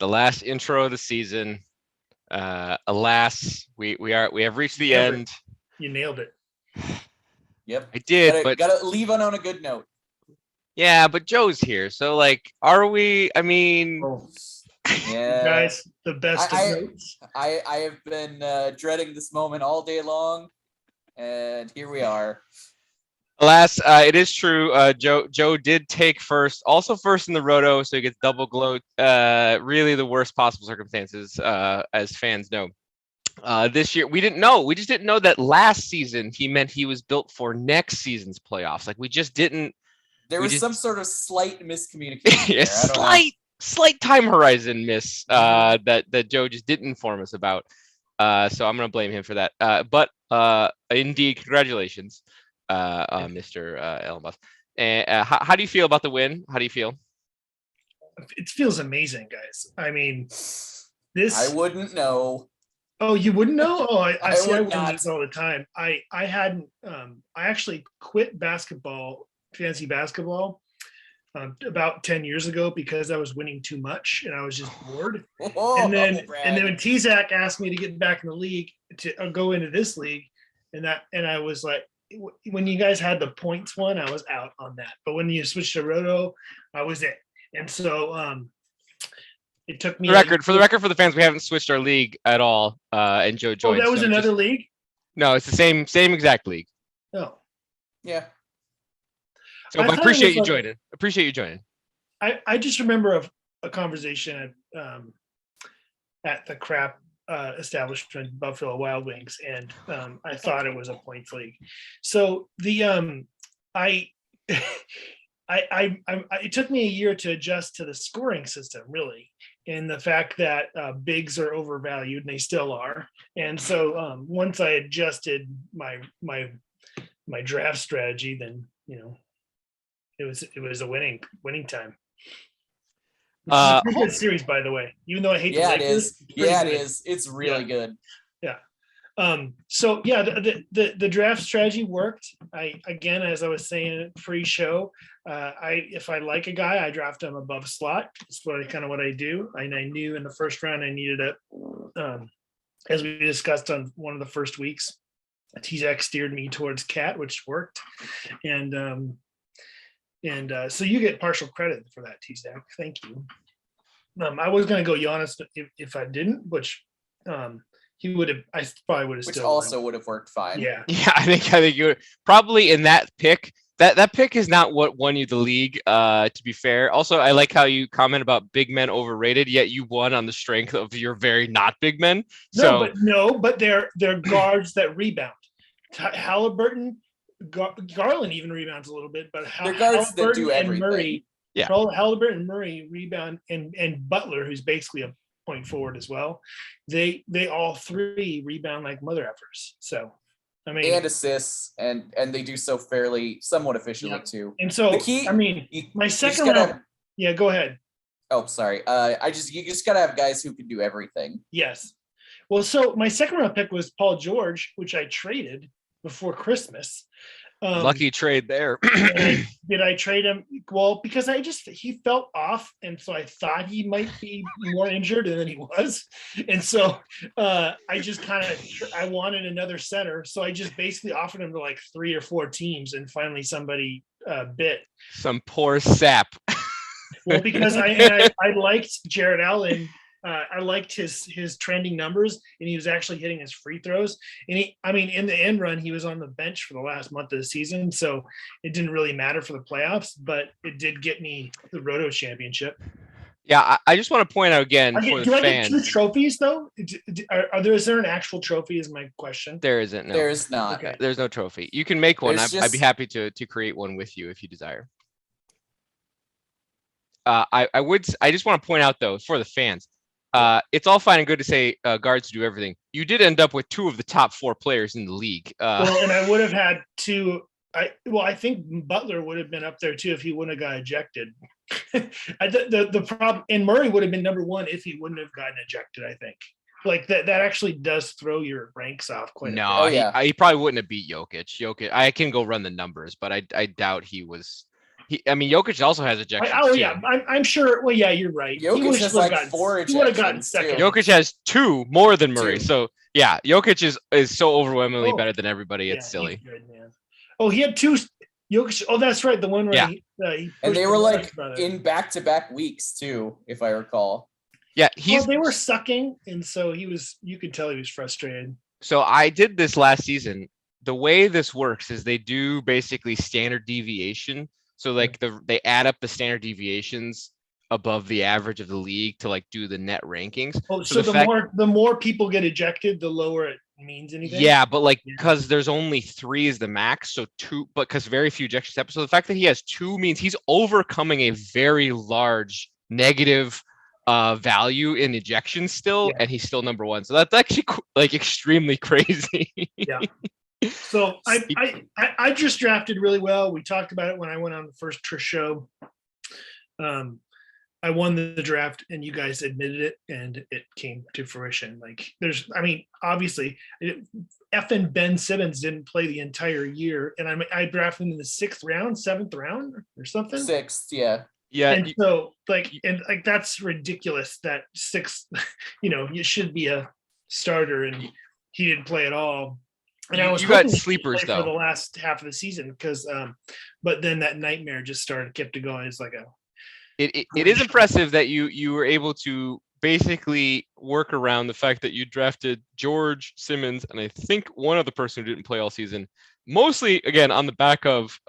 last intro of the season. Alas, we have reached the end. You nailed it. Yep. I did, but gotta leave on a good note. Yeah, but Joe's here, so like, are we? I mean, yeah, guys, the best of notes. I have been dreading this moment all day long, and here we are. Alas, it is true. Joe did take first, also first in the roto, so he gets double gloat. Really the worst possible circumstances, as fans know. This year we didn't know. We just didn't know that last season he meant he was built for next season's playoffs. Like we just didn't. There was some sort of slight miscommunication. Yeah, slight time horizon miss that Joe just didn't inform us about. So I'm gonna blame him for that. But indeed, congratulations. Mr. Ellenboss. And how do you feel about the win? How do you feel? It feels amazing, guys. I mean, this. I wouldn't know. Oh, you wouldn't know? Oh, I see. I win not. this all the time. I hadn't. I actually quit basketball, fantasy basketball, about 10 years ago because I was winning too much and I was just bored. And then when T-Zac asked me to get back in the league to go into this league, and I was like, when you guys had the points one, I was out on that. But when you switched to Roto, I was in. And so it took me. For the record, for the fans, we haven't switched our league at all. And Joe joined. Oh, that was another league? No, it's the same exact league. Oh. Yeah. So I appreciate you joining. Appreciate you joining. I just remember a conversation at the crap establishment Buffalo Wild Wings, and I thought it was a points league. So the it took me a year to adjust to the scoring system, really, and the fact that bigs are overvalued, and they still are. And so once I adjusted my draft strategy, then it was a winning time. This is a pretty good series, by the way. Even though I hate the Lakers, it is. It's really good. Yeah. So yeah, the draft strategy worked. Again, as I was saying pre-show, if I like a guy, I draft him above slot. That's what I do. And I knew in the first round I needed it. As we discussed on one of the first weeks, T-Zac steered me towards Cat, which worked. And so you get partial credit for that, T-Zac. Thank you. I was going to go Giannis if I didn't, which he would have. I probably would have. Which also would have worked fine. Yeah. Yeah, I think you probably in that pick. That pick is not what won you the league. To be fair, also I like how you comment about big men overrated. Yet you won on the strength of your very not big men. But they're guards that rebound. Halliburton. Garland even rebounds a little bit, but Halliburton and Murray, Halliburton, Murray rebound, and Butler, who's basically a point forward as well. They all three rebound like mother effers. So, I mean, and assists, and they do so somewhat efficiently too. And so, my second round. Yeah, go ahead. Oh, sorry. You just gotta have guys who can do everything. Yes. Well, so my second round pick was Paul George, which I traded before Christmas. Lucky trade there. Did I trade him? Well, because he felt off, and so I thought he might be more injured than he was, and so I just I wanted another center, so I just basically offered him to like 3 or 4 teams, and finally somebody bit. Some poor sap. Well, because I liked Jared Allen. I liked his trending numbers, and he was actually hitting his free throws. And in the end run, he was on the bench for the last month of the season, so it didn't really matter for the playoffs, but it did get me the Roto championship. Yeah, I just want to point out again for the fans. Do I get 2 trophies though? Is there an actual trophy? Is my question. There isn't. No. There is not. Okay. There's no trophy. You can make one. I'd be happy to create one with you if you desire. I just want to point out though for the fans. It's all fine and good to say guards do everything. You did end up with 2 of the top 4 players in the league. And I would have had 2. I think Butler would have been up there too if he wouldn't have got ejected. The problem, and Murray would have been number 1 if he wouldn't have gotten ejected. I think like that actually does throw your ranks off quite a bit. No, he probably wouldn't have beat Jokic. I can go run the numbers, but I doubt he was Jokic also has ejections. Oh too. yeah, I'm sure. Well, yeah, you're right. Jokic has like 4 He would have gotten ejections, second. too. Jokic has 2 more than Murray. 2. So yeah, Jokic is so overwhelmingly Oh, better than everybody. Yeah, It's silly. he's good, man. Oh, he had 2. Jokic. Oh, that's right. The one where Yeah. he And they pushed were the like March brother. in back-to-back weeks too, if I recall. Yeah, They were sucking, and so you could tell he was frustrated. So I did this last season. The way this works is they do basically standard deviation. So like they add up the standard deviations above the average of the league to like do the net rankings. Oh, so the more people get ejected, the lower it means anything. Yeah, but like because there's only 3 is the max, so 2. But because very few ejections happen, so the fact that he has 2 means he's overcoming a very large negative value in ejections still, and he's still number 1. So that's actually like extremely crazy. Yeah. So I just drafted really well. We talked about it when I went on the first show. I won the draft, and you guys admitted it, and it came to fruition. Like obviously, effing Ben Simmons didn't play the entire year, and I drafted him in the 6th round, 7th round, or something. 6th, yeah. Yeah. And so that's ridiculous. That 6th, you should be a starter, and he didn't play at all. And I was got sleepers though for the last half of the season because, but then that nightmare just kept it going. It's like it is impressive that you were able to basically work around the fact that you drafted George, Simmons, and I think one other person who didn't play all season. Mostly again on the back of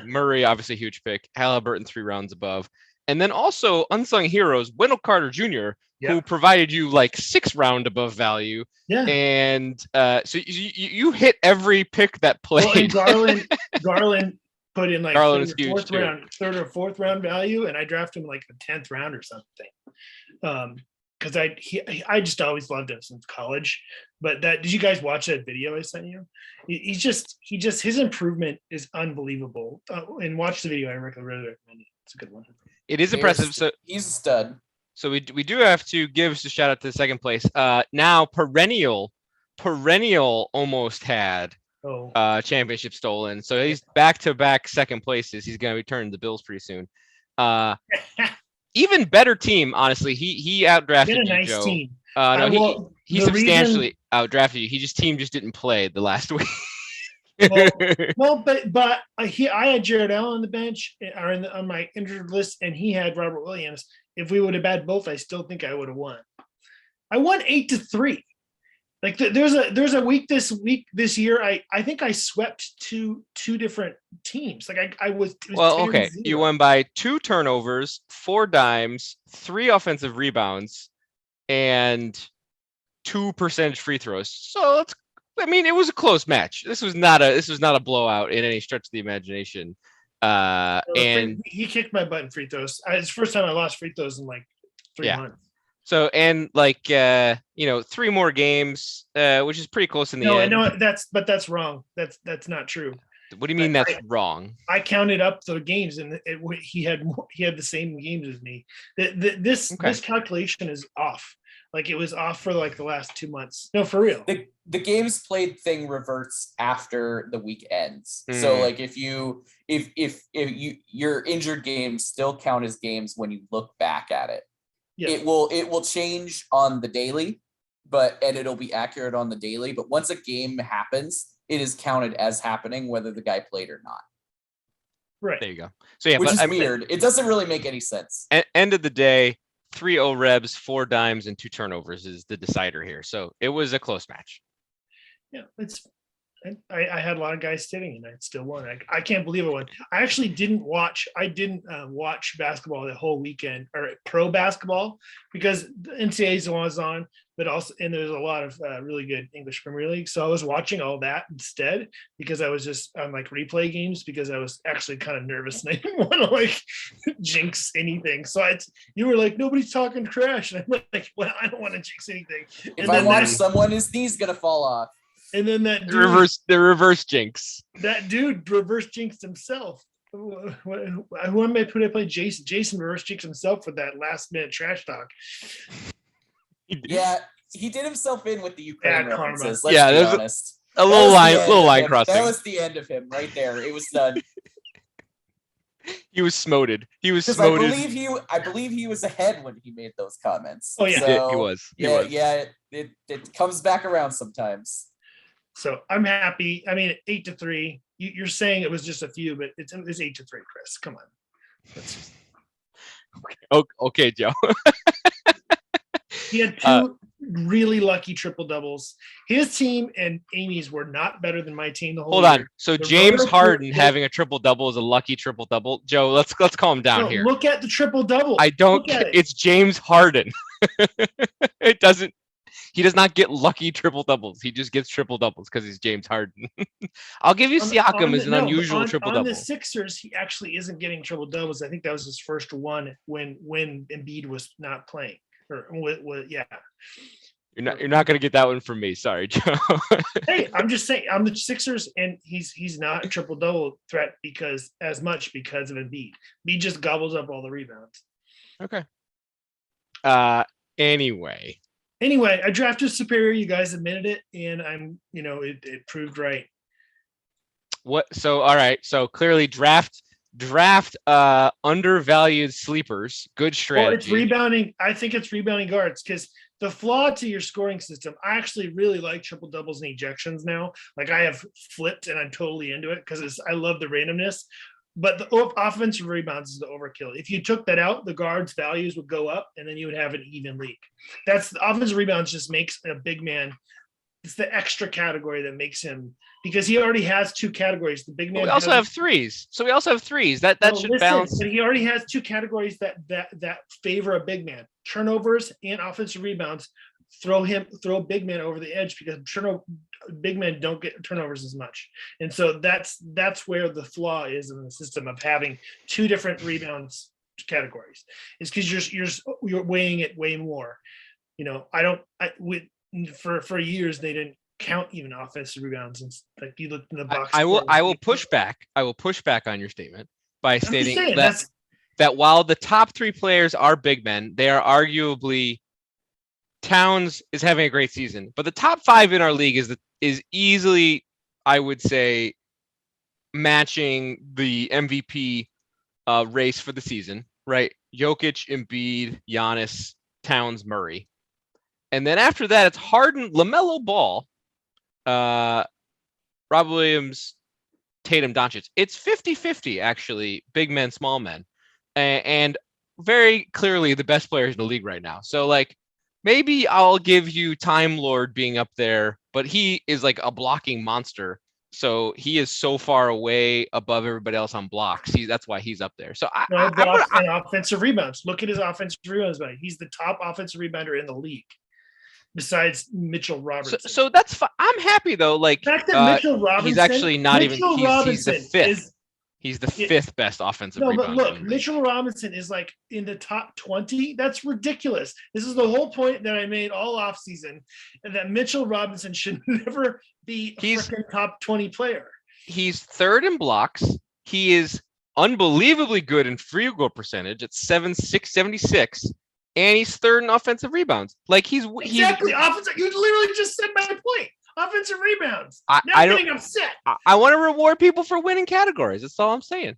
Murray, obviously huge pick, Halliburton 3 rounds above, and then also unsung heroes Wendell Carter Jr. who provided you like 6 round above value. Yeah. And so you hit every pick that played. Well, and Garland put in like third or fourth round value, and I drafted him like the 10th round or something. Because I just always loved him since college. But did you guys watch that video I sent you? His improvement is unbelievable. And watch the video. I really recommend it. It's a good one. It is impressive. So he's a stud. So we do have to give a shout out to the 2nd place. Now perennial almost had championship stolen. So he's back-to-back 2nd places. He's going to return to the Bills pretty soon. Even better team, honestly. He outdrafted you, nice Joe. Team. He substantially outdrafted you. Team just didn't play the last week. But I had Jared Allen on the bench or on my injured list, and he had Robert Williams. If we would have had both, I still think I would have won. I won 8-3. Like there's a week this year. I think I swept two different teams. Like it was okay. You won by 2 turnovers, 4 dimes, 3 offensive rebounds, and 2 percentage free throws. So it was a close match. This was not a blowout in any stretch of the imagination. And he kicked my butt in free throws. It's the first time I lost free throws in like 3 months. So, and 3 more games, which is pretty close in the end. No, that's wrong. That's not true. What do you mean that's wrong? I counted up the games, and he had the same games as me. This calculation is off. Like it was off for like the last 2 months. No, for real. The games played thing reverts after the week ends. So like if your injured games still count as games when you look back at it. Yes. It will change on the daily, and it'll be accurate on the daily. But once a game happens, it is counted as happening whether the guy played or not. Right. There you go. So yeah, which is weird. It doesn't really make any sense. End of the day, 3 rebs, 4 dimes, and 2 turnovers is the decider here. So it was a close match. Yeah, I had a lot of guys sitting, and I still won. I can't believe I won. I actually didn't watch. Watch basketball the whole weekend, or pro basketball, because the NCAA's was on, but also, and there's a lot of really good English Premier League. So I was watching all that instead because I was just on like replay games because I was actually kind of nervous and I didn't want to like jinx anything. So you were like, nobody's talking trash, and I'm like, well, I don't want to jinx anything. If I watch someone, his knee's gonna fall off. And then that dude, the reverse jinx. That dude reverse jinxed himself. Who am I put? I play Jason. Jason reverse jinxed himself with that last minute trash talk. Yeah, he did himself in with the Ukraine references. Let's be honest. A little line crossing. That was the end of him right there. It was done. He was smoted. He was Because smoted. I believe he was ahead when he made those comments. Oh, yeah. So, He was. It comes back around sometimes. So I'm happy. I mean, 8-3. You're saying it was just a few, but it's 8-3, Chris. Come on. Okay, Joe. He had two really lucky triple doubles. His team and Amy's were not better than my team the whole Hold year. on. So The James Roto Harden pool- having a triple double is a lucky triple double. Joe, let's calm down No, here. look at the triple double. I don't. Look at it. It's James Harden. It doesn't. He does not get lucky triple doubles. He just gets triple doubles because he's James Harden. I'll give you Siakam as an unusual triple double. On the Sixers, he actually isn't getting triple doubles. I think that was his first one when Embiid was not playing. Yeah. You're not going to get that one from me. Sorry, Joe. Hey, I'm just saying, I'm the Sixers, and he's not a triple double threat because of Embiid. Embiid just gobbles up all the rebounds. Okay. Anyway, I drafted Superior. You guys admitted it, and it proved right. What? So all right. So clearly draft undervalued sleepers. Good strategy. Well, it's rebounding. I think it's rebounding guards because the flaw to your scoring system, I actually really like triple doubles and ejections now. Like I have flipped and I'm totally into it because I love the randomness. But the offensive rebounds is the overkill. If you took that out, the guards' values would go up, and then you would have an even league. That's the offensive rebounds just makes a big man. It's the extra category that makes him because he already has two categories. The big man. We also have threes. So we also have threes. That should balance. But he already has two categories that favor a big man: turnovers and offensive rebounds. Throw a big man over the edge because big men don't get turnovers as much, and so that's where the flaw is in the system of having two different rebounds categories. It's because you're weighing it way more. For years they didn't count even offensive rebounds, and like you look in the box. I will push back. I will push back on your statement by stating that while the top three players are big men, they are arguably. Towns is having a great season, but the top five in our league is easily, I would say, matching the MVP race for the season, right? Jokic, Embiid, Giannis, Towns, Murray. And then after that, it's Harden, LaMelo Ball, Rob Williams, Tatum, Doncic. It's 50-50, actually, big men, small men. And very clearly the best players in the league right now. So, like, maybe I'll give you Time Lord being up there, but he is like a blocking monster. So he is so far away above everybody else on blocks. That's why he's up there. So and offensive rebounds. Look at his offensive rebounds. He's the top offensive rebounder in the league, besides Mitchell Robinson. So that's fine. I'm happy though. Like the fact that Mitchell Robinson, he's actually not Mitchell even. He's the fifth. He's the fifth best offensive rebounder. No, but look, Mitchell Robinson is like in the top 20. That's ridiculous. This is the whole point that I made all offseason, and that Mitchell Robinson should never be a freaking top 20 player. He's third in blocks. He is unbelievably good in field goal percentage at 76, and he's third in offensive rebounds. Like offensive. You literally just said my point. Offensive rebounds. I'm getting upset. I want to reward people for winning categories. That's all I'm saying.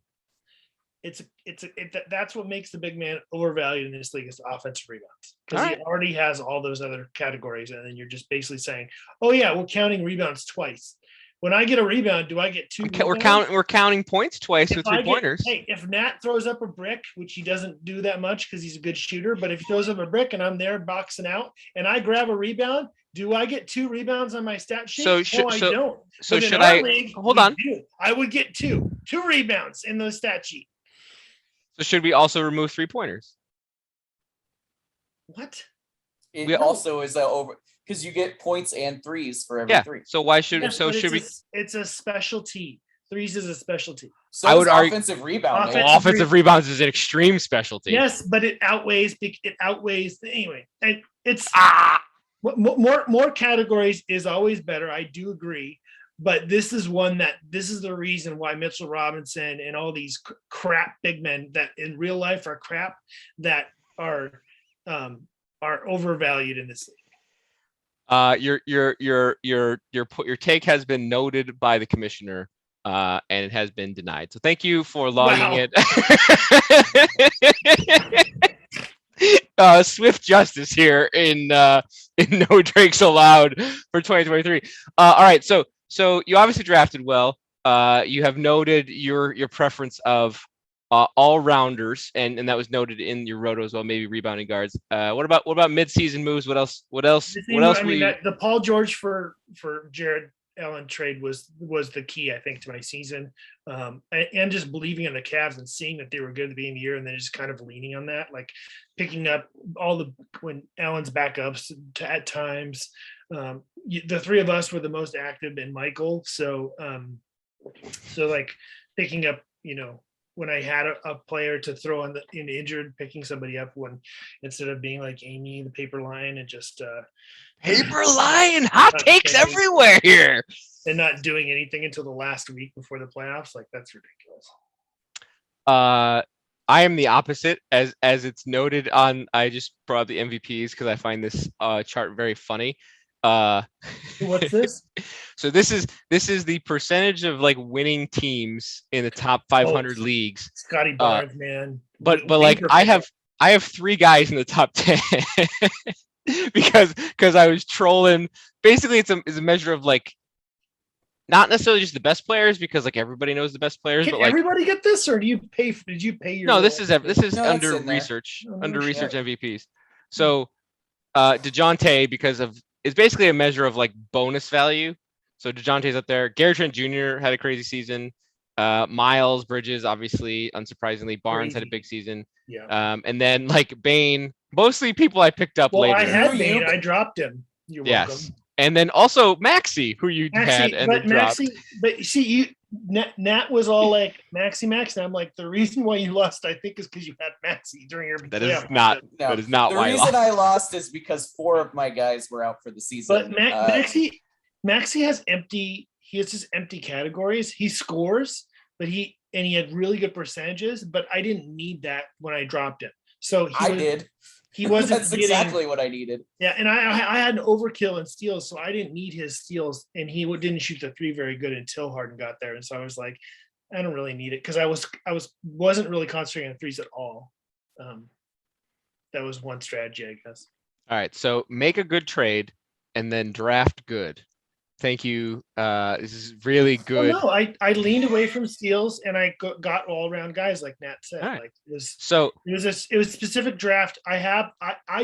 That's what makes the big man overvalued in this league is offensive rebounds because he already has all those other categories, and then you're just basically saying, "Oh yeah, we're counting rebounds twice." When I get a rebound, do I get two? We're counting points twice with 3-pointers. Hey, if Nat throws up a brick, which he doesn't do that much because he's a good shooter, but if he throws up a brick and I'm there boxing out and I grab a rebound, do I get 2 rebounds on my stat sheet? I don't. So should I hold on? I would get two rebounds in the stat sheet. So should we also remove 3-pointers? What? It also is over because you get points and threes for every three. So why should we? It's a specialty. Threes is a specialty. So I would argue offensive rebounding. Offensive rebounds is an extreme specialty. Yes, but it outweighs anyway. And it's more categories is always better. I do agree. But this is the reason why Mitchell Robinson and all these crap big men that in real life are crap that are overvalued in this league. Your take has been noted by the commissioner. and it has been denied. So thank you for logging it. Swift justice here in No Drakes Allowed for 2023. All right, so you obviously drafted well. You have noted your preference of all rounders, and that was noted in your roto as well. Maybe rebounding guards. What about mid-season moves? What else? The Paul George for Jared Allen trade was the key, I think, to my season, and just believing in the Cavs and seeing that they were good at the beginning of the year, and then just kind of leaning on that, like picking up when Allen's backups at times. The three of us were the most active, and Michael. So like picking up, when I had a player to throw on in injured, picking somebody up instead of being like Amy, the paper lion, and just paper lion, hot takes everywhere here, and not doing anything until the last week before the playoffs. Like, that's ridiculous. I am the opposite, as it's noted on. I just brought up the MVPs because I find this chart very funny. What's this? So this is the percentage of like winning teams in the top 500 leagues. Scotty Barnes, man. But like I have 3 guys in the top 10 because I was trolling. Basically, it's a measure of like not necessarily just the best players, because like everybody knows the best players. But like, everybody get this, or did you pay your? No, this is under research MVPs. So DeJounte, because of, it's basically a measure of like bonus value. So DeJounte's up there. Gary Trent Jr. had a crazy season. Miles Bridges, obviously, unsurprisingly, Barnes had a big season. Yeah. And then like Bane, mostly people I picked up later. I had Bane. I dropped him. You're welcome. And then also Maxey, who you had and then dropped. But see, Nat was all like Maxey, and I'm like, the reason why you lost, I think, is because you had Maxey during your. That is not why. The reason I lost is because 4 of my guys were out for the season. But Maxey has empty. He has just empty categories. He scores, but he had really good percentages. But I didn't need that when I dropped him. So I did. He wasn't. That's exactly what I needed. Yeah, and I had an overkill in steals, so I didn't need his steals, and he didn't shoot the 3 very good until Harden got there, and so I was like, I don't really need it, because I wasn't really concentrating on threes at all. That was one strategy, I guess. All right, so make a good trade and then draft good. Thank you. This is really good. Well, no, I leaned away from steals, and I got all around guys, like Nat said. Right. Like it was a specific draft. I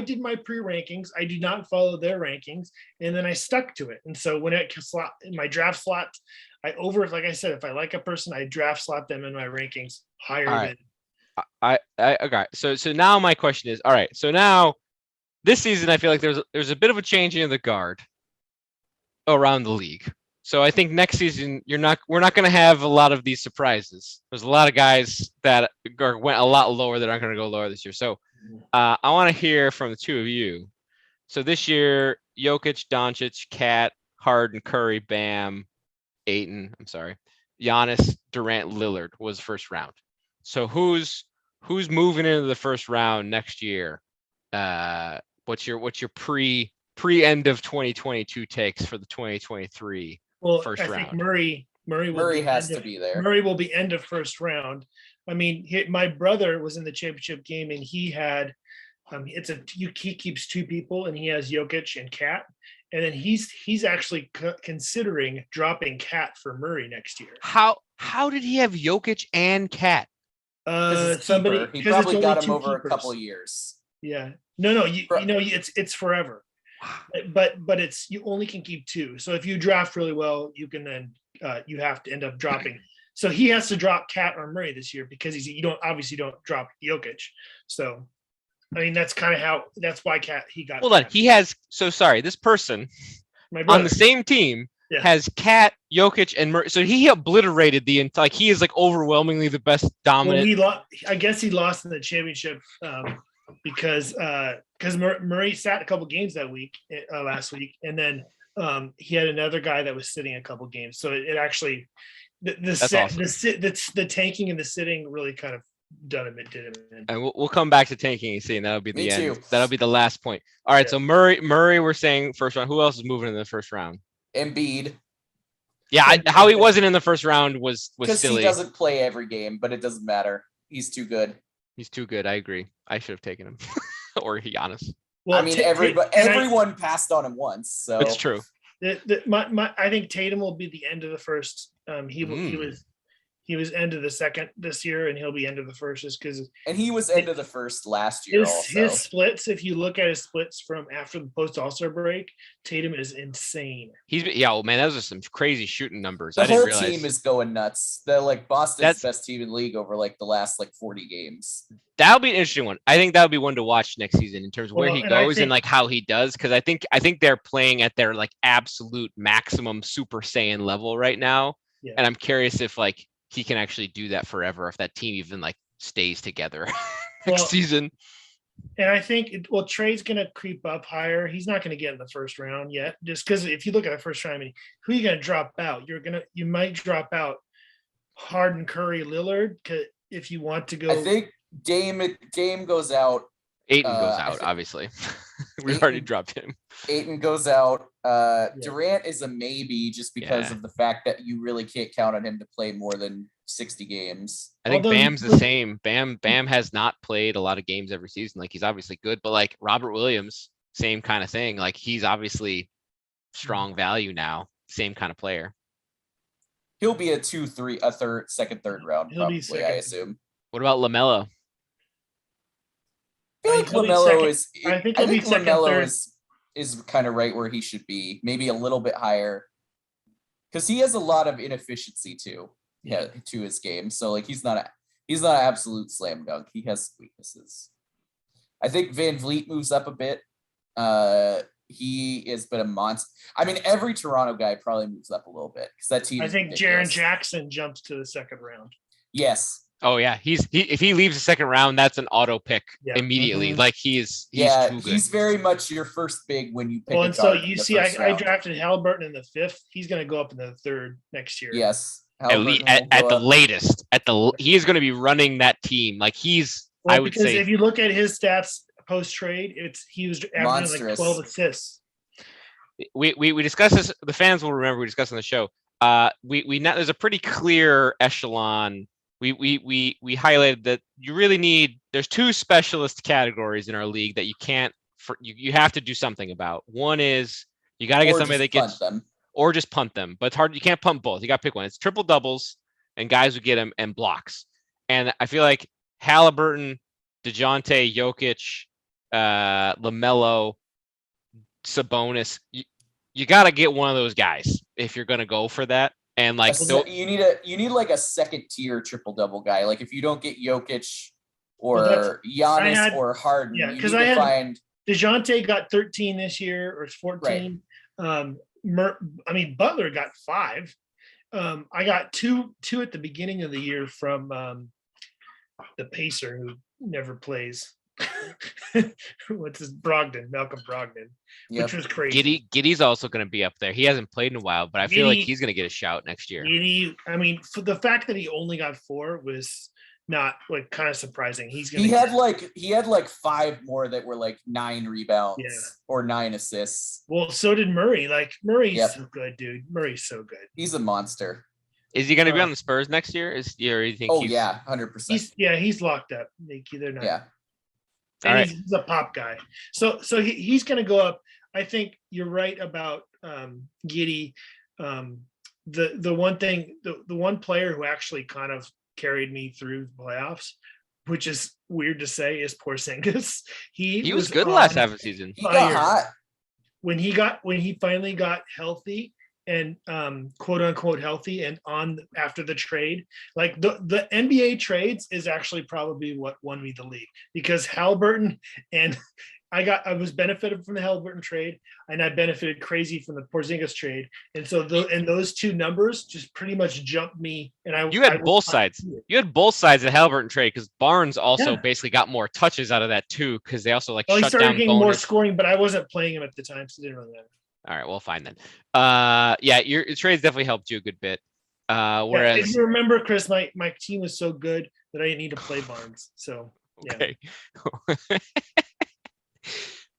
did my pre-rankings. I did not follow their rankings, and then I stuck to it. And so when it slot in my draft slot, like I said, if I like a person, I draft slot them in my rankings higher than. Okay. So now my question is, all right. So now this season, I feel like there's a bit of a changing of the guard around the league. So I think next season we're not going to have a lot of these surprises. There's a lot of guys that went a lot lower that aren't going to go lower this year. So I want to hear from the two of you. So this year, Jokic, Doncic, Cat, Harden, Curry, Bam, Ayton. I'm sorry, Giannis, Durant, Lillard was first round. So who's moving into the first round next year? What's your pre end of 2022 takes for the 2023 first round? I think Murray has to be there. Murray will be end of first round. I mean, my brother was in the championship game, and he had he keeps 2 people, and he has Jokic and Cat, and then he's actually considering dropping Cat for Murray next year. How did he have Jokic and Cat? He probably got him over a couple of years. Yeah. No, it's forever. But it's, you only can keep 2. So if you draft really well, you can then you have to end up dropping. So he has to drop Cat or Murray this year, because you don't drop Jokic. So I mean, that's kind of that's why he got. Hold on, he has. So sorry, this person on the same team has Cat, Jokic, and Murray. So he obliterated he is like overwhelmingly the best dominant. Well, I guess he lost in the championship. Because Murray sat a couple games that week, last week, and then he had another guy that was sitting a couple games. So it actually the tanking and the sitting really kind of did him in. And we'll come back to tanking and seeing. That'll be the end. That'll be the last point. All right. Yeah. So Murray, we're saying first round. Who else is moving in the first round? Embiid. Yeah, how he wasn't in the first round was because silly. He doesn't play every game, but it doesn't matter. He's too good. He's too good. I agree. I should have taken him or Giannis. Well, I mean, everyone passed on him once, so it's true. I think Tatum will be the end of the first. He was end of the second this year, and he'll be end of the first just because. And he was end of the first last year. His splits, if you look at his splits from after the post All-Star break, Tatum is insane. Man, those are some crazy shooting numbers. The whole team is going nuts. They're like Boston's best team in the league over like the last 40 games. That'll be an interesting one. I think that'll be one to watch next season in terms of where he goes and like how he does, because I think they're playing at their like absolute maximum Super Saiyan level right now, and I'm curious if like he can actually do that forever, if that team even like stays together next season. And I think Trey's going to creep up higher. He's not going to get in the first round yet, just because if you look at the first round, I mean, who are you going to drop out? You might drop out Harden, Curry, Lillard, if you want to go. I think Dame goes out. Ayton goes out, obviously. We've already dropped him. Ayton goes out. Durant is a maybe just because of the fact that you really can't count on him to play more than 60 games. I think Bam's the same. Bam has not played a lot of games every season. Like, he's obviously good, but like Robert Williams, same kind of thing. Like, he's obviously strong value now. Same kind of player. He'll be a 2-3, second, third round, probably, I assume. What about LaMelo? I think LaMelo is kind of right where he should be, maybe a little bit higher, because he has a lot of inefficiency too. To his game. So like he's not an absolute slam dunk. He has weaknesses. I think Van Vliet moves up a bit. He has been a monster. I mean, every Toronto guy probably moves up a little bit because that team. I think Jaren Jackson jumps to the second round. Yes. Oh yeah, if he leaves the second round, that's an auto pick immediately. Like he's too good. He's very much your first big when you pick. Well, and so you see, I drafted Halliburton in the 5th. He's going to go up in the 3rd next year. Yes, at the latest. He is going to be running that team. Like I would say, if you look at his stats post trade, he was averaging like 12 assists. We discussed this. The fans will remember we discussed on the show. There's a pretty clear echelon. We highlighted that you really need. There's 2 specialist categories in our league that you can't. You have to do something about. One is you got to get somebody that gets them, or just punt them. But it's hard. You can't punt both. You got to pick one. It's triple doubles and guys who get them and blocks. And I feel like Halliburton, DeJounte, Jokic, LaMelo, Sabonis. You got to get one of those guys if you're going to go for that. And like you need like a second tier triple double guy. Like if you don't get Jokic or Giannis or Harden, because DeJounte got 13 this year or 14. Right. Butler got 5. I got two at the beginning of the year from the Pacer who never plays. What's his Malcolm Brogdon, which was crazy. Giddey's also going to be up there. He hasn't played in a while, but I feel like he's going to get a shout next year. For the fact that he only got 4 was not like kind of surprising. He had like 5 more that were like 9 rebounds or 9 assists. Well, so did Murray. Like Murray's so good, dude. Murray's so good. He's a monster. Is he going to be on the Spurs next year? Or you think? 100%. He's locked up. They're not. Yeah. And he's a pop guy. So he's going to go up. I think you're right about Giddey. The one player who actually kind of carried me through the playoffs, which is weird to say, is Porzingis. He was good last half of the season. He got hot when he finally got healthy and quote unquote healthy and on after the trade. Like the NBA trades is actually probably what won me the league, because Halliburton and I was benefited from the Halliburton trade, and I benefited crazy from the Porzingis trade, and so those 2 numbers just pretty much jumped me. And you had both sides. You had both sides of the Halliburton trade, because Barnes also basically got more touches out of that too, because they also he started getting more scoring, but I wasn't playing him at the time, so it didn't really matter. All right, well, fine then. Your trades definitely helped you a good bit. Whereas, if you remember, Chris, my team was so good that I didn't need to play Barnes. So okay.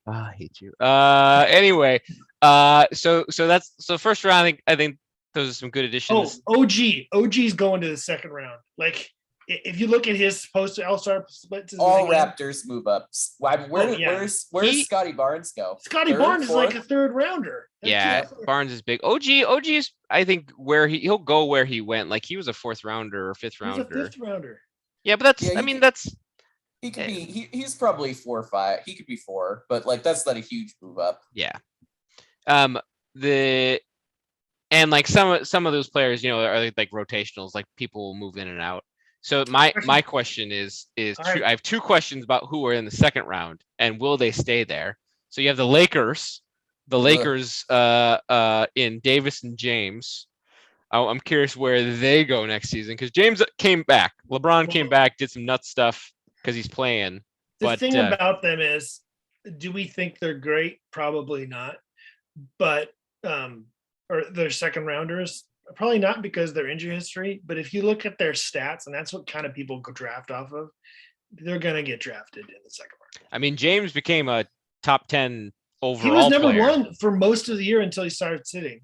I hate you. Anyway, so first round, I think those are some good additions. OG's going to the second round. Like if you look at his post All-Star splits, all Raptors move up. Where's Scotty Barnes go? Scotty Barnes is like a third rounder. Yeah, Barnes is big. OG is, I think, where he'll go where he went. Like he was a fourth rounder or fifth rounder. He's a fifth rounder. Yeah, but that's he could be he's probably 4 or 5. He could be 4, but like that's not a huge move up. Yeah. And like some of those players, are like rotationals, like people will move in and out. So my question is I have 2 questions about who are in the second round and will they stay there? So you have the Lakers in Davis and James. I'm curious where they go next season because James came back. LeBron came back, did some nut stuff because he's playing. The thing about them is, do we think they're great? Probably not. But or they're second rounders. Probably not because of their injury history. But if you look at their stats, and that's what kind of people go draft off of, they're going to get drafted in the second round. I mean, James became a top 10 overall. He was number player. 1 for most of the year until he started sitting.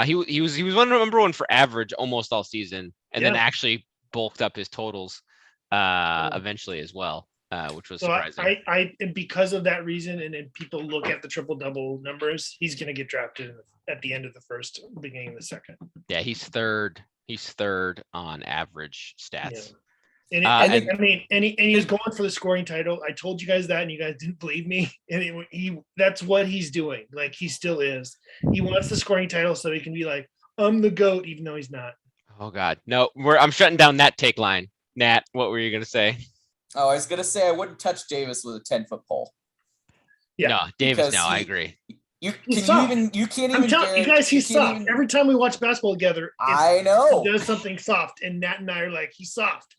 He was number 1 for average almost all season, and then actually bulked up his totals eventually as well, which was surprising. I because of that reason, and then people look at the triple double numbers, he's going to get drafted at the end of the first, beginning of the second. Yeah, he's third. He's third on average stats. Yeah. And he's going for the scoring title. I told you guys that, and you guys didn't believe me. And that's what he's doing. Like he still is. He wants the scoring title so he can be like, I'm the GOAT, even though he's not. Oh God, no! I'm shutting down that take line. Nat, what were you gonna say? Oh, I was gonna say I wouldn't touch Davis with a 10-foot pole. Yeah, no, Davis. No, I agree. You can't even. You guys, he's soft. Every time we watch basketball together, I know he does something soft, and Nat and I are like, he's soft.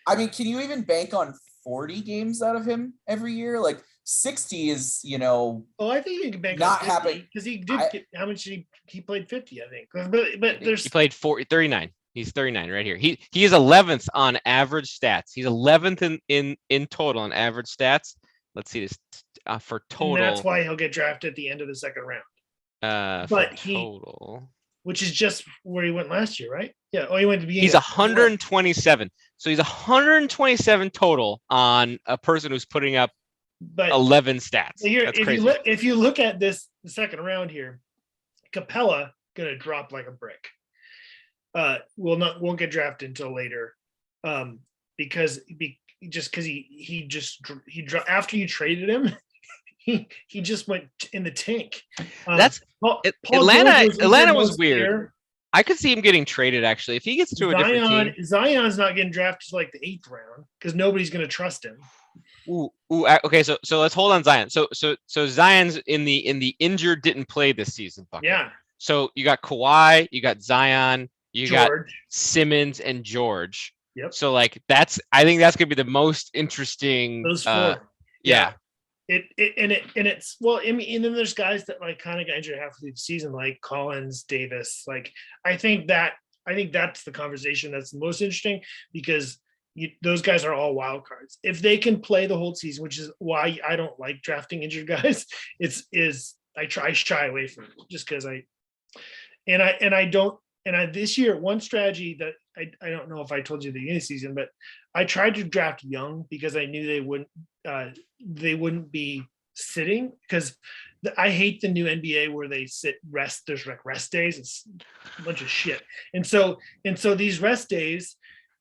I mean, can you even bank on 40 games out of him every year? Like 60 is, Oh, I think you can bank not on 50 happen because he did. How much did he played 50? I think. But there's he played 39. He's 39 right here. He is 11th on average stats. He's 11th in total on average stats. Let's see this for total. And that's why he'll get drafted at the end of the second round. Total, which is just where he went last year, right? Yeah. Oh, he went to be. He's 127. So he's 127 total on a person who's putting up 11 stats. That's crazy. If you look at the second round here, Capella gonna drop like a brick. Won't get drafted until later, because after you traded him, he just went in the tank. Atlanta was weird. I could see him getting traded actually if he gets to a different team. Zion's not getting drafted to like the 8th round because nobody's going to trust him. Okay, so let's hold on Zion. So Zion's in the injured didn't play this season bucket. Yeah. So you got Kawhi, you got Zion, you got George. Simmons and George. Yep. So like I think that's gonna be the most interesting. Those 4. Yeah. It's well, I mean, and then there's guys that like kind of got injured halfway through the season, like Collins, Davis. Like I think that's the conversation that's the most interesting because those guys are all wild cards. If they can play the whole season, which is why I don't like drafting injured guys, I shy away from it just because this year, one strategy that I don't know if I told you the beginning of the season, but I tried to draft young because I knew they wouldn't be sitting because I hate the new NBA where they rest. There's like rest days. It's a bunch of shit. And so these rest days,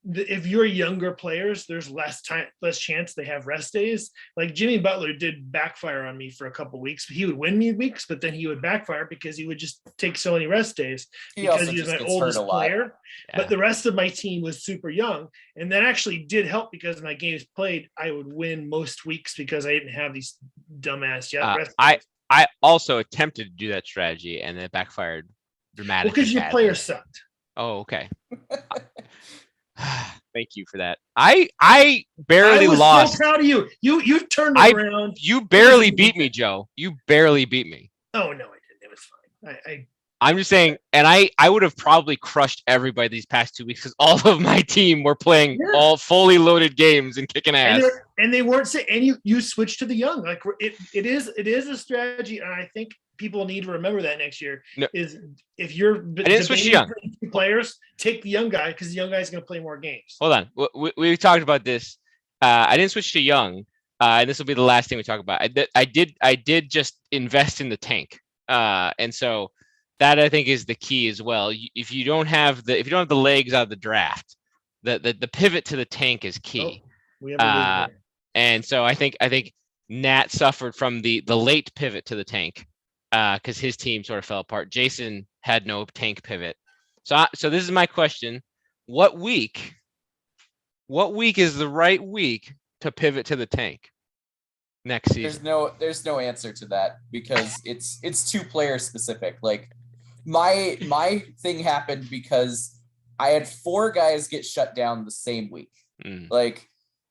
if you're younger players, there's less chance they have rest days. Like Jimmy Butler did backfire on me for a couple of weeks. He would win me weeks, but then he would backfire because he would just take so many rest days because he was my oldest player. Yeah. But the rest of my team was super young. And that actually did help because my games played, I would win most weeks because I didn't have these dumbass rest days. I also attempted to do that strategy and it backfired dramatically. Because your players sucked. Oh, okay. Thank you for that. I barely lost. I was so proud of you. You turned it around. You barely beat me, Joe. You barely beat me. Oh no, I didn't. It was fine. I'm just saying, and I would have probably crushed everybody these past 2 weeks because all of my team were playing all fully loaded games and kicking ass. And they weren't saying, and you switched to the young. Like it is a strategy, and I think people need to remember that next year No. is if you're I didn't switch to young players, take the young guy because the young guy is going to play more games. Hold on, we talked about this. I didn't switch to young, and this will be the last thing we talk about. I did just invest in the tank, and so that I think is the key as well. If you don't have the legs out of the draft, the pivot to the tank is key. We have a loser. And so I think Nat suffered from the late pivot to the tank because his team sort of fell apart. Jason had no tank pivot. So this is my question: What week is the right week to pivot to the tank next season? There's no answer to that because it's 2 player specific. Like my thing happened because I had 4 guys get shut down the same week.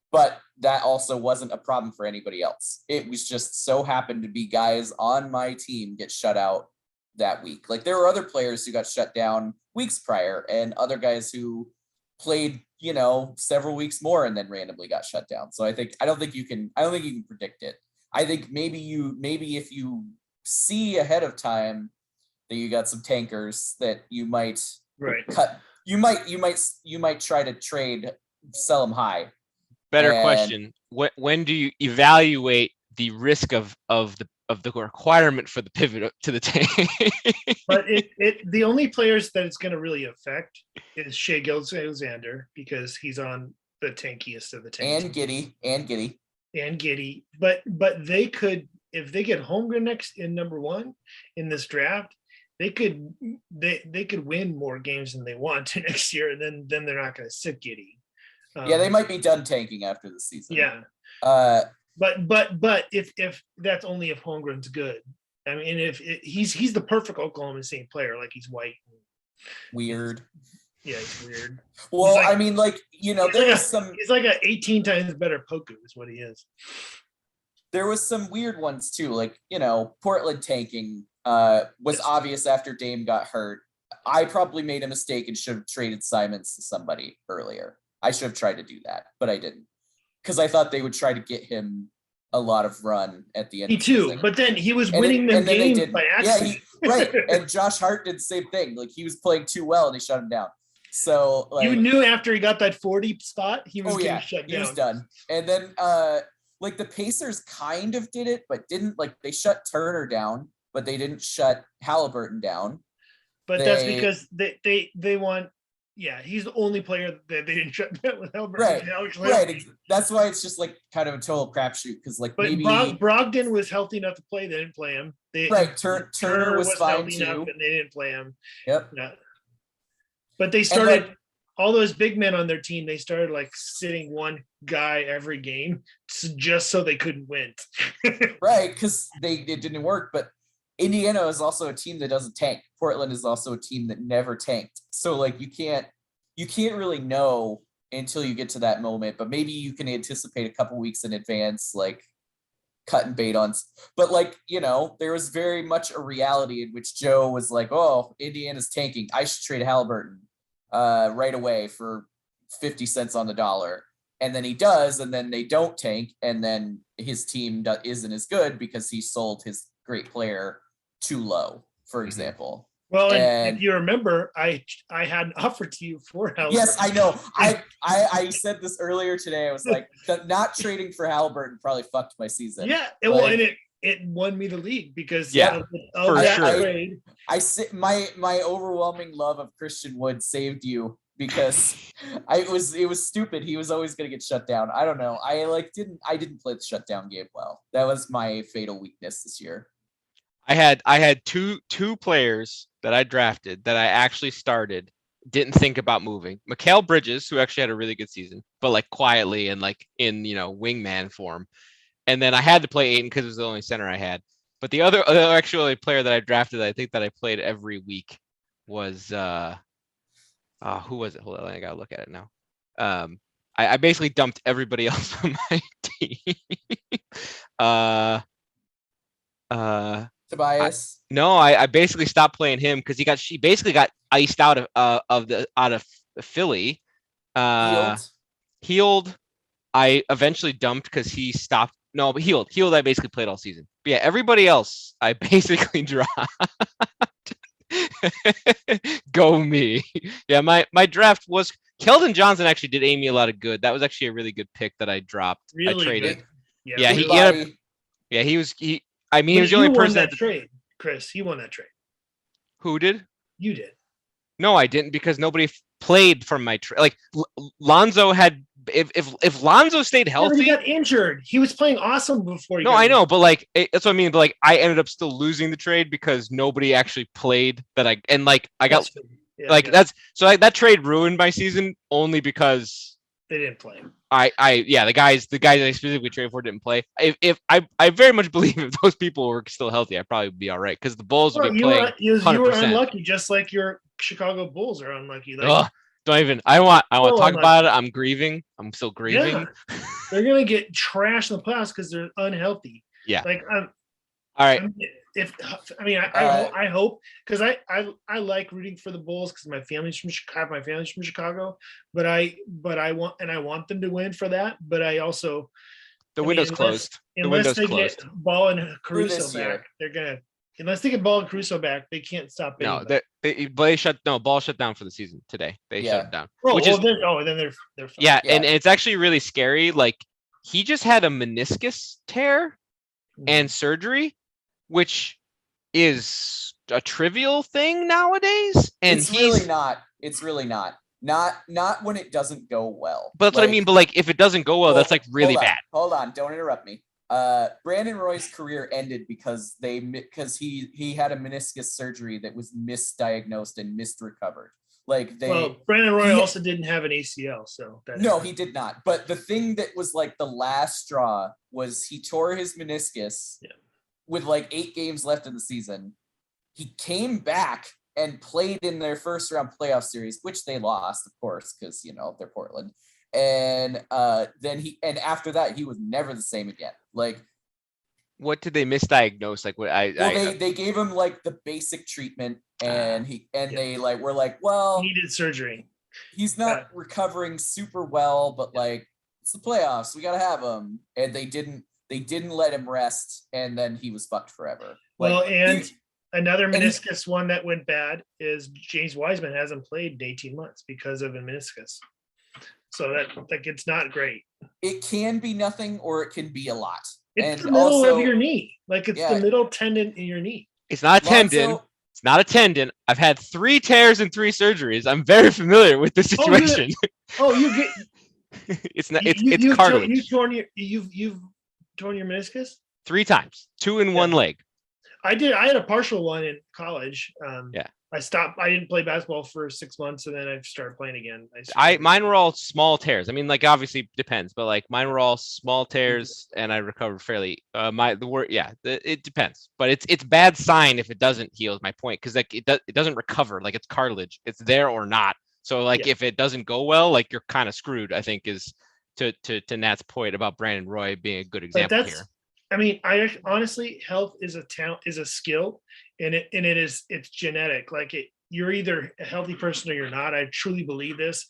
But that also wasn't a problem for anybody else. It was just so happened to be guys on my team get shut out that week. Like there were other players who got shut down weeks prior and other guys who played, several weeks more and then randomly got shut down. So I don't think you can predict it. I think maybe if you see ahead of time that you got some tankers that you might cut, you might try to trade, sell them high. Better question. When do you evaluate the risk of the requirement for the pivot to the tank? But the only players that it's going to really affect is Shai Gilgeous-Alexander because he's on the tankiest of the tank. And Giddey. But they could, if they get Holmgren in number 1 in this draft, they could win more games than they want to next year, and then they're not going to sit Giddey. They might be done tanking after the season. Yeah. But if that's only if Holmgren's good. I mean, if he's the perfect Oklahoma State player, like he's white. Weird. Yeah, he's weird. Well, he's like a 18 times better Poku is what he is. There was some weird ones too, like Portland tanking was obvious after Dame got hurt. I probably made a mistake and should have traded Simons to somebody earlier. I should have tried to do that, but I didn't because I thought they would try to get him a lot of run at the end. Me too, but then he was winning them games by accident. Yeah, right. And Josh Hart did the same thing. Like he was playing too well and they shut him down. So you knew after he got that 40 spot, he was getting shut down. He was done. And then the Pacers kind of did it, but didn't. Like they shut Turner down, but they didn't shut Halliburton down. But that's because they want. Yeah, he's the only player that they didn't shut down with Halliburton. Right. That's why it's just like kind of a total crapshoot because maybe Brogdon was healthy enough to play. They didn't play him. Turner was fine too, and they didn't play him. Yep. Yeah. But they started all those big men on their team. They started sitting one guy every game just so they couldn't win. Right, because it didn't work. But Indiana is also a team that doesn't tank. Portland is also a team that never tanked. So you can't really know until you get to that moment, but maybe you can anticipate a couple weeks in advance, cutting bait on. But there was very much a reality in which Joe was like, oh, Indiana's tanking. I should trade Halliburton right away for 50 cents on the dollar. And then he does, and then they don't tank. And then his team isn't as good because he sold his great player too low, for example. Well, and if you remember, I had an offer to you for Halliburton. Yes, I know. I said this earlier today. I was like, not trading for Halliburton probably fucked my season. Yeah, and it won me the league because trade. My overwhelming love of Christian Wood saved you because it was stupid. He was always going to get shut down. I don't know. I didn't play the shutdown game well. That was my fatal weakness this year. I had two players that I drafted that I actually started, didn't think about moving. Mikal Bridges, who actually had a really good season, but quietly and in wingman form. And then I had to play Aiden because it was the only center I had. But the other actually player that I drafted, I think that I played every week was who was it? Hold on, I gotta look at it now. I basically dumped everybody else on my team. Tobias. I basically stopped playing him because he basically got iced out of Philly. Healed. I eventually dumped because he stopped No, but healed. I basically played all season. But yeah, everybody else I basically dropped. Go me. Yeah, my draft was Keldon Johnson actually did aim me a lot of good. That was actually a really good pick that I dropped. Really I traded. good. Yeah, he was the only person that trade, Chris. You won that trade. Who did? You did. No, I didn't because nobody played from my trade. Like Lonzo had if Lonzo stayed healthy, he got injured. He was playing awesome before. No, I know, but like that's what I mean. But like I ended up still losing the trade because nobody actually played that. I got that trade ruined my season only because they didn't play. The guys I specifically traded for didn't play. If I very much believe if those people were still healthy, I'd probably be all right because the Bulls would be playing. You were unlucky, just like your Chicago Bulls are unlucky. Like, don't even. I want to talk about it. I'm grieving. I'm still grieving. Yeah. They're gonna get trashed in the playoffs because they're unhealthy. Yeah. Like all right. I hope because I like rooting for the Bulls because my family's from Chicago. My family's from Chicago, but I want them to win for that. But I also the window's closed. Unless they get Ball and Caruso back, they're gonna. Unless they get Ball and Caruso back, they can't stop. No, Ball shut down for the season today. They shut it down. Then they're fine. Yeah, and it's actually really scary. Like he just had a meniscus tear and surgery, which is a trivial thing nowadays. And it's really not. It's really not. Not when it doesn't go well. But that's what I mean. But like if it doesn't go well, that's like really bad. Hold on, don't interrupt me. Brandon Roy's career ended because he had a meniscus surgery that was misdiagnosed and misrecovered. Brandon Roy also didn't have an ACL, so he did not. But the thing that was like the last straw was he tore his meniscus with like 8 games left in the season. He came back and played in their first round playoff series, which they lost, of course, because they're Portland. And then after that he was never the same again. Like, what did they misdiagnose? Like what they gave him like the basic treatment, and they like were like, well, he needed surgery. He's not recovering super well, but like it's the playoffs, we gotta have him. And they didn't let him rest, and then he was fucked forever. Another meniscus one that went bad is James Wiseman hasn't played in 18 months because of a meniscus. So it's not great. It can be nothing or it can be a lot. It's the middle of your knee. Like it's the middle tendon in your knee. It's not a tendon. It's not a tendon. I've had 3 tears and 3 surgeries. I'm very familiar with the situation. You get it's not it's cartilage. You've torn your meniscus? 3 times. 2 in one leg. I did. I had a partial one in college. I stopped. I didn't play basketball for 6 months, and then I started playing again. Mine were all small tears. I mean, like obviously depends, but like mine were all small tears, and I recovered fairly. It depends, but it's bad sign if it doesn't heal. Is my point, because like it doesn't recover. Like it's cartilage. It's there or not. So like if it doesn't go well, like you're kind of screwed. I think is to Nat's point about Brandon Roy being a good example here. I mean, I honestly, health is a talent, is a skill, and it's genetic. Like you're either a healthy person or you're not. I truly believe this.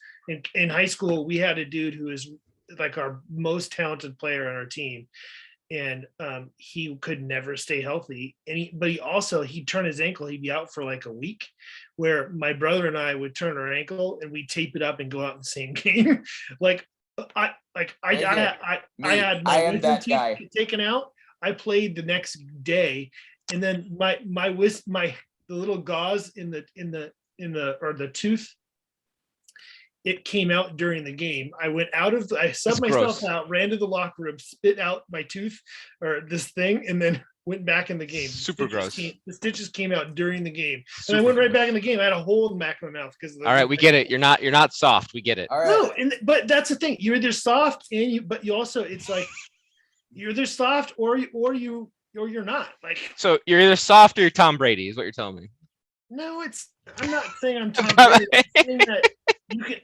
In high school, we had a dude who is like our most talented player on our team, and he could never stay healthy. And he'd turn his ankle. He'd be out for like a week. Where my brother and I would turn our ankle and we'd tape it up and go out in the same game. I had my wisdom teeth taken out. I played the next day, and then the little gauze in the tooth, it came out during the game. I subbed myself out, ran to the locker room, spit out my tooth or this thing, and then went back in the game. Super gross. The stitches came out during the game, and I went right back in the game. I had a hole in the back of my mouth because. All right, we get it. You're not soft. We get it. All right. No, but that's the thing. You're either soft but you also, it's like you're either soft or you're not. Like, so you're either soft or you're Tom Brady, is what you're telling me. No, I'm not saying I'm Tom Brady. I'm saying that you can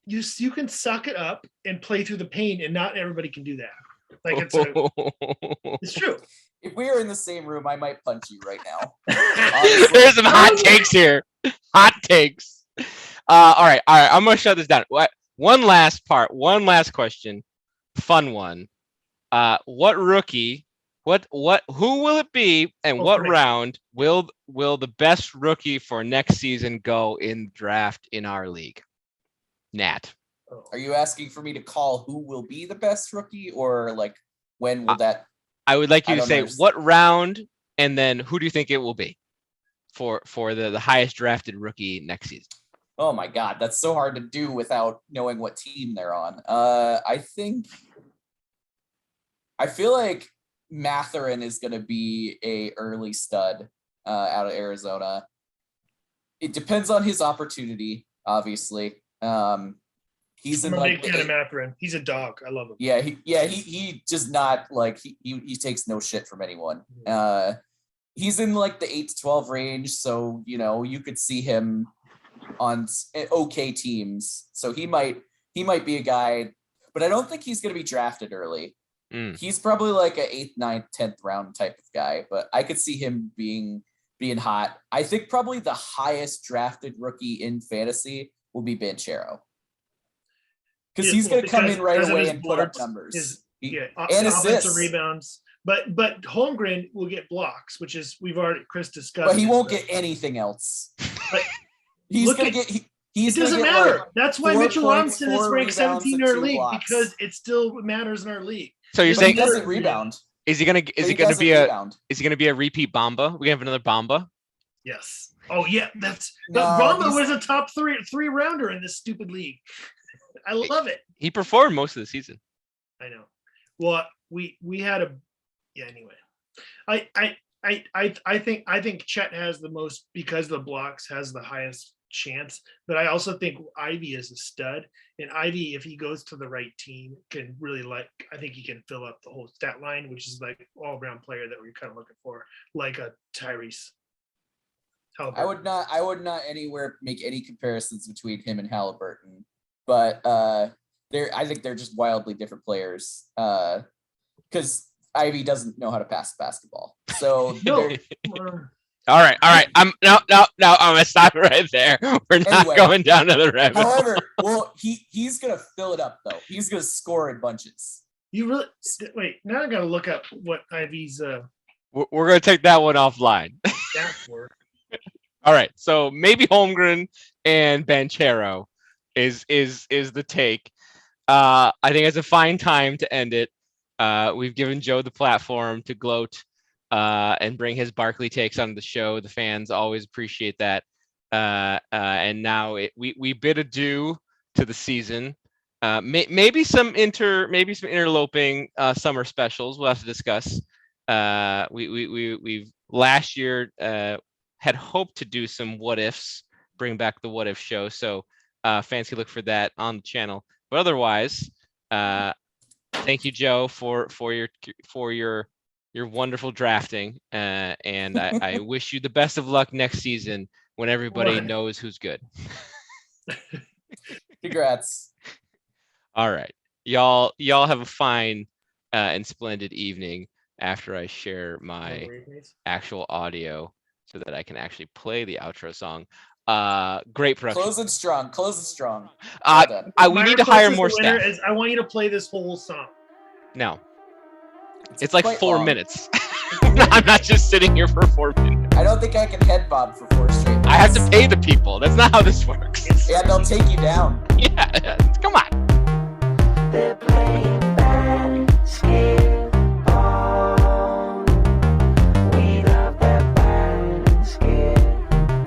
you can suck it up and play through the pain, and not everybody can do that. Like it's true. If we were in the same room, I might punch you right now. There's some hot takes here. Hot takes. All right. I'm gonna shut this down. One last question. Fun one. What rookie? Who will it be, and what round will the best rookie for next season go in draft in our league? Nat. Are you asking for me to call who will be the best rookie, or like when will that? I would like you to say what round, and then who do you think it will be for the highest drafted rookie next season? Oh my God, that's so hard to do without knowing what team they're on. I feel like Matherin is going to be a early stud out of Arizona. It depends on his opportunity, obviously. He's I'm a big fan of Matherin. He's a dog. I love him. Yeah, he just not like he takes no shit from anyone. He's in like the 8 to 12 range, so you could see him on okay teams. So he might be a guy, but I don't think he's going to be drafted early. He's probably like a 8th, 9th, 10th round type of guy, but I could see him being hot. I think probably the highest drafted rookie in fantasy will be Banchero. Because he's going to come in right away and put up numbers. And offensive rebounds. But Holmgren will get blocks, which is Chris discussed. But he won't get anything else. But he's going to get. It doesn't matter. That's why Mitchell Robinson is ranked 17 in our league, because it still matters in our league. So you're saying he doesn't rebound? Is he going to be a repeat Bamba? We have another Bamba. Yes. Oh yeah, Bamba was a top three rounder in this stupid league. I love it. He performed most of the season. I know. Well, we had anyway. I think Chet has the most, because the blocks, has the highest chance, but I also think Ivy is a stud, and Ivy, if he goes to the right team, can really I think he can fill up the whole stat line, which is like all-around player that we're kind of looking for, like a Tyrese Halliburton. I would not anywhere make any comparisons between him and Halliburton, but I think they're just wildly different players, because Ivy doesn't know how to pass the basketball. So All right. I'm gonna stop right there. We're not going down to the rabbit hole. However, he's gonna fill it up though. He's gonna score in bunches. You really wait? Now I gotta look up what Ivy's. We're gonna take that one offline. All right. So maybe Holmgren and Banchero is the take. I think it's a fine time to end it. We've given Joe the platform to gloat and bring his Barkley takes on the show. The fans always appreciate that. And now we bid adieu to the season. Maybe some interloping summer specials we'll have to discuss. We've last year had hoped to do some what ifs, bring back the what if show. So fancy look for that on the channel. But otherwise, thank you, Joe, for your wonderful drafting, and I wish you the best of luck next season when everybody knows who's good. Congrats. All right, y'all have a fine and splendid evening after I share my actual audio so that I can actually play the outro song. Great production. Close it strong. We need to hire more staff. I want you to play this whole song. No. It's like 4 minutes. I'm not just sitting here for 4 minutes. I don't think I can head bob for 4 straight minutes. I have to pay the people. That's not how this works. Yeah, they'll take you down. Yeah, come on.